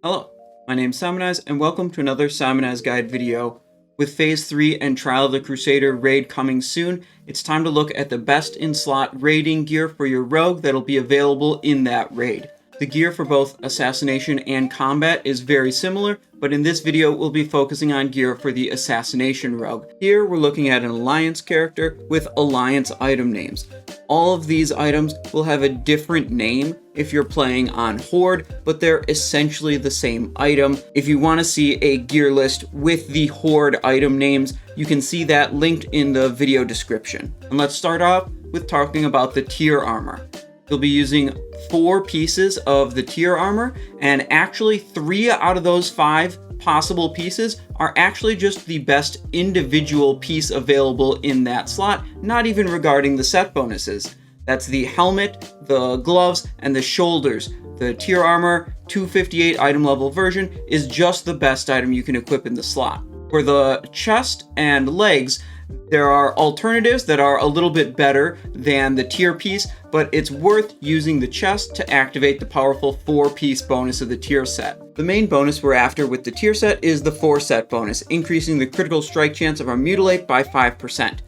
Hello, my name is Simonaz, and welcome to another Simonaz Guide video. With Phase 3 and Trial of the Crusader raid coming soon, it's time to look at the best in-slot raiding gear for your rogue that'll be available in that raid. The gear for both Assassination and Combat is very similar, but in this video we'll be focusing on gear for the Assassination rogue. Here we're looking at an Alliance character with Alliance item names. All of these items will have a different name if you're playing on Horde, but they're essentially the same item. If you want to see a gear list with the Horde item names, you can see that linked in the video description. And let's start off with talking about the tier armor. You'll be using 4 pieces of the tier armor, and actually 3 out of those 5 possible pieces are actually just the best individual piece available in that slot, not even regarding the set bonuses. That's the helmet, the gloves, and the shoulders. The tier armor 258 item level version is just the best item you can equip in the slot. For the chest and legs, there are alternatives that are a little bit better than the tier piece, but it's worth using the chest to activate the powerful 4-piece bonus of the tier set. The main bonus we're after with the tier set is the 4-set bonus, increasing the critical strike chance of our Mutilate by 5%.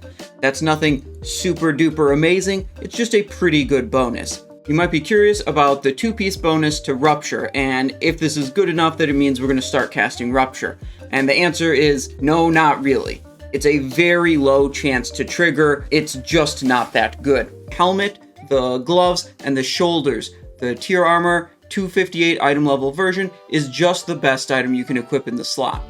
That's nothing super duper amazing, it's just a pretty good bonus. You might be curious about the 2-piece bonus to Rupture, and if this is good enough that it means we're going to start casting Rupture. And the answer is no, not really. It's a very low chance to trigger, it's just not that good. Helmet, the gloves, and the shoulders. The tier armor 258 item level version is just the best item you can equip in the slot.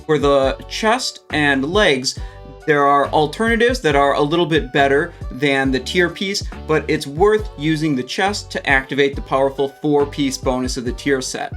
For the chest and legs, there are alternatives that are a little bit better than the tier piece, but it's worth using the chest to activate the powerful 4-piece bonus of the tier set.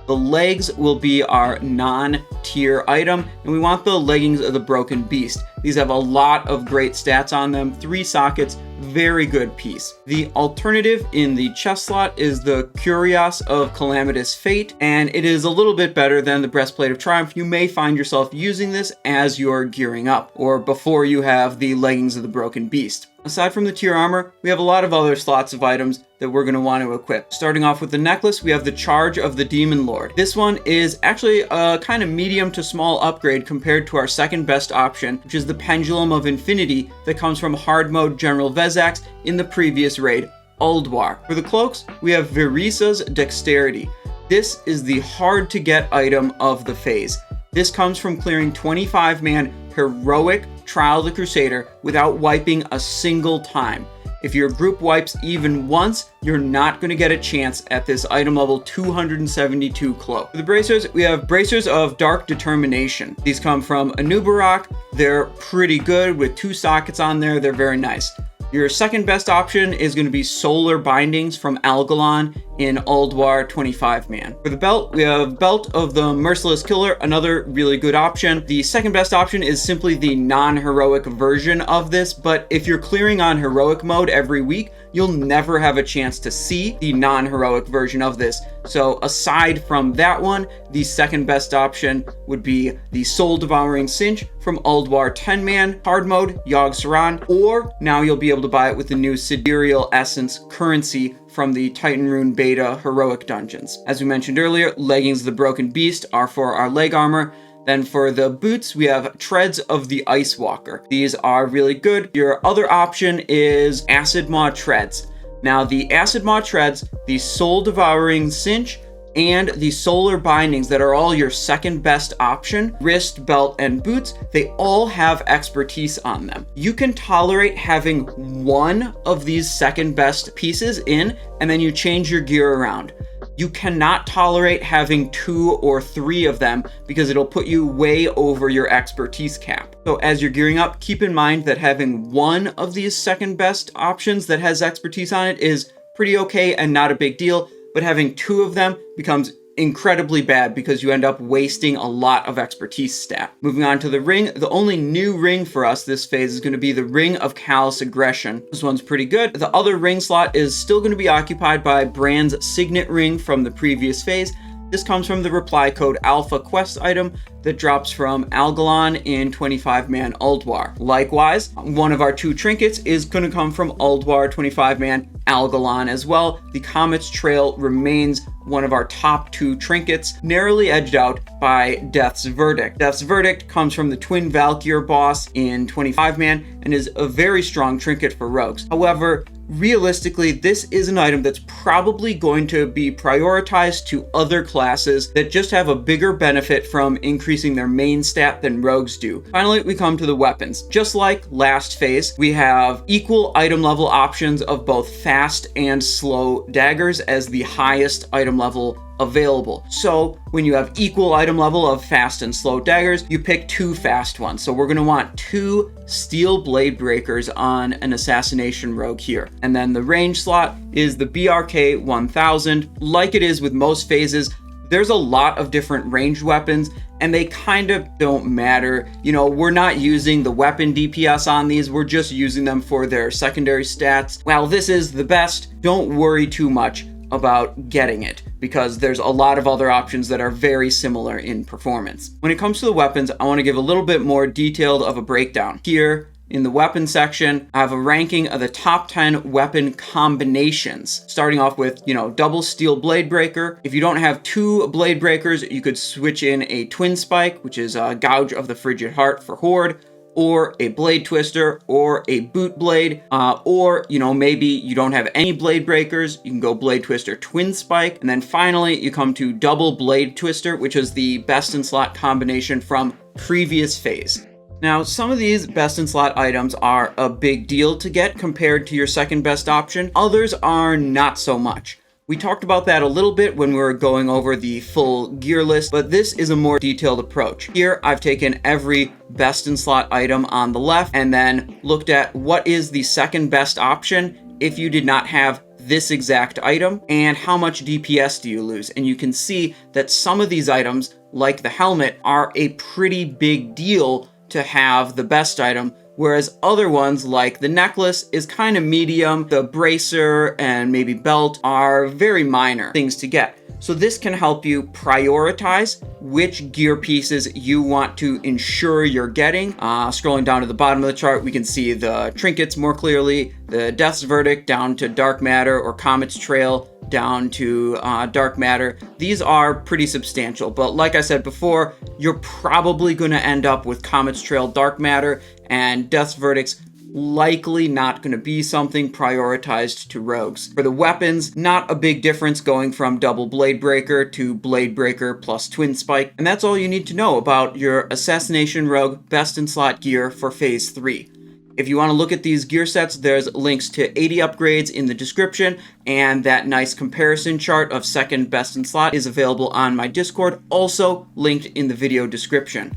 The legs will be our non-tier item, and we want the leggings of the Broken Beast. These have a lot of great stats on them, 3 sockets, very good piece. The alternative in the chest slot is the Cuirass of Calamitous Fate, and it is a little bit better than the Breastplate of Triumph. You may find yourself using this as you're gearing up, or before you have the leggings of the Broken Beast. Aside from the tier armor, we have a lot of other slots of items that we're going to want to equip. Starting off with the necklace, we have the Charge of the Demon Lord. This one is actually a kind of medium to small upgrade compared to our second best option, which is the Pendulum of Infinity that comes from hard mode General Vezax in the previous raid, Ulduar. For the cloaks, we have Virissa's Dexterity. This is the hard to get item of the phase. This comes from clearing 25-man heroic Trial of the Crusader without wiping a single time. If your group wipes even once, you're not going to get a chance at this item level 272 cloak. For the bracers, we have Bracers of Dark Determination. These come from Anubarak. They're pretty good with 2 sockets on there. They're very nice. Your second best option is going to be Solar Bindings from Algalon in Ulduar 25-man. For the belt, we have Belt of the Merciless Killer, another really good option. The second best option is simply the non-heroic version of this, but if you're clearing on heroic mode every week, you'll never have a chance to see the non-heroic version of this. So aside from that one, the second best option would be the Soul Devouring Cinch from Ulduar 10-man, hard mode, Yogg Saron, or now you'll be able to buy it with the new Sidereal Essence currency from the Titan Rune Beta heroic dungeons. As we mentioned earlier, Leggings of the Broken Beast are for our leg armor. Then for the boots, we have Treads of the Ice Walker. These are really good. Your other option is Acid Maw Treads. Now the Acid Maw Treads, the Soul Devouring Cinch, and the Solar Bindings that are all your second best option, wrist, belt, and boots, they all have expertise on them. You can tolerate having one of these second best pieces in, and then you change your gear around. You cannot tolerate having 2 or 3 of them because it'll put you way over your expertise cap. So as you're gearing up, keep in mind that having one of these second best options that has expertise on it is pretty okay and not a big deal, but having 2 of them becomes incredibly bad because you end up wasting a lot of expertise stat. Moving on to the ring, the only new ring for us this phase is going to be the Ring of Callous Aggression. This one's pretty good. The other ring slot is still going to be occupied by Brand's Signet Ring from the previous phase. This comes from the reply code Alpha quest item that drops from Algalon in 25-man Ulduar. Likewise, one of our 2 trinkets is going to come from Ulduar 25-man Algalon as well. The Comet's Trail remains one of our top 2 trinkets, narrowly edged out by Death's Verdict. Death's Verdict comes from the Twin Valkyr boss in 25-man and is a very strong trinket for rogues. However, realistically, this is an item that's probably going to be prioritized to other classes that just have a bigger benefit from increasing their main stat than rogues do. Finally, we come to the weapons. Just like last phase, we have equal item level options of both fast and slow daggers as the highest item level available. So when you have equal item level of fast and slow daggers, you pick 2 fast ones. So we're going to want 2 steel blade breakers on an assassination rogue here. And then the range slot is the BRK 1000. Like it is with most phases, there's a lot of different ranged weapons and they kind of don't matter. You know, we're not using the weapon DPS on these, we're just using them for their secondary stats. While this is the best, don't worry too much about getting it, because there's a lot of other options that are very similar in performance. When it comes to the weapons, I want to give a little bit more detailed of a breakdown. Here in the weapon section, I have a ranking of the top 10 weapon combinations, starting off with, double steel blade breaker. If you don't have 2 blade breakers, you could switch in a twin spike, which is a Gouge of the Frigid Heart for Horde, or a blade twister, or a boot blade, or maybe you don't have any blade breakers, you can go blade twister twin spike, and then finally you come to double blade twister, which is the best in slot combination from previous phase. Now, some of these best in slot items are a big deal to get compared to your second best option, others are not so much. We talked about that a little bit when we were going over the full gear list, but this is a more detailed approach. Here, I've taken every best in slot item on the left and then looked at what is the second best option if you did not have this exact item and how much DPS do you lose. And you can see that some of these items, like the helmet, are a pretty big deal to have the best item, whereas other ones like the necklace is kind of medium, the bracer and maybe belt are very minor things to get. So this can help you prioritize which gear pieces you want to ensure you're getting. Scrolling down to the bottom of the chart, we can see the trinkets more clearly, the Death's Verdict down to Dark Matter, or Comet's Trail down to Dark Matter. These are pretty substantial, but like I said before, you're probably going to end up with Comet's Trail, Dark Matter, and Death's Verdict's likely not going to be something prioritized to rogues. For the weapons, not a big difference going from double blade breaker to blade breaker plus twin spike, and that's all you need to know about your Assassination Rogue best in slot gear for phase 3. If you want to look at these gear sets, there's links to 80 upgrades in the description, and that nice comparison chart of second best in slot is available on my Discord, also linked in the video description.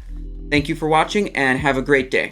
Thank you for watching and have a great day.